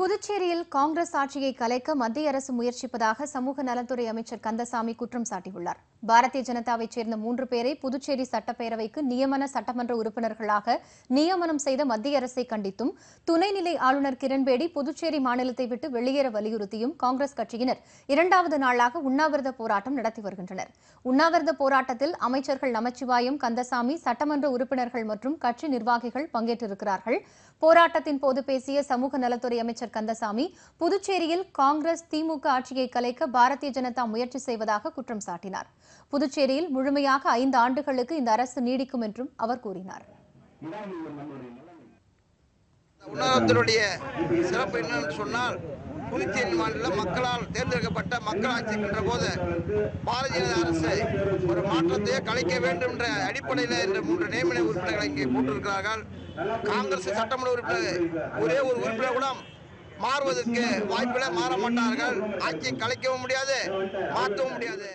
புதுச்சேரியில் காங்கிரஸ் ஆட்சியை கலைக்க மத்திய அரசு முயற்சிப்பதாக சமூக நலத்துறை அமைச்சர் கந்தசாமி குற்றம் சாட்டியுள்ளார். பாரதிய ஜனதாவைச் சேர்ந்த 3 பேரை புதுச்சேரி சட்டப்பேரவைக்கு நியமன சட்டமன்ற உறுப்பினர்களாக நியமனம் செய்த மத்திய அரசை கண்டித்தும், துணைநிலை ஆளுநர் கிரண்பேடி புதுச்சேரி மாநிலத்தை விட்டு வெளியேற வலியுறுத்தியும் காங்கிரஸ் கட்சியினர் 2வது நாளாக உண்ணாவிரத போராட்டம் நடத்தி வருகின்றனர். உண்ணாவிரத போராட்டத்தில் அமைச்சர்கள் நமச்சிவாயம், கந்தசாமி, சட்டமன்ற உறுப்பினர்கள் மற்றும் கட்சி நிர்வாகிகள் பங்கேற்றிருக்கிறார்கள். போராட்டத்தின் போது பேசிய சமூக நலத்துறை அமைச்சர் கந்தசாமி, புதுச்சேரியில் காங்கிரஸ், திமுக ஆட்சியை கலைக்க பாரதிய ஜனதா முயற்சி செய்வதாக குற்றம் சாட்டினார். புதுச்சேரியில் முழுமையாக 5 ஆண்டுகளுக்கு இந்த அரசு நீடிக்கும் என்றும் அவர் கூறினார். உண்ணாவிரதத்தினுடைய சிறப்பு என்னன்னு சொன்னால், புதுச்சேரி மாநில மக்களால் தேர்ந்தெடுக்கப்பட்ட மக்களாட்சி என்ற போது பாரதிய ஜனதா அரசு ஒரு மாற்றத்தையே கலைக்க வேண்டும் என்ற அடிப்படையில் இந்த 3 நியமன உறுப்பினர்களை இங்கே போட்டிருக்கிறார்கள். காங்கிரஸ் சட்டமன்ற உறுப்பினர் ஒரே ஒரு உறுப்பினர் கூட மாறுவதற்கு வாய்ப்பில்லை, மாற மாட்டார்கள். ஆட்சியை கலைக்கவும் முடியாது, மாற்றவும் முடியாது.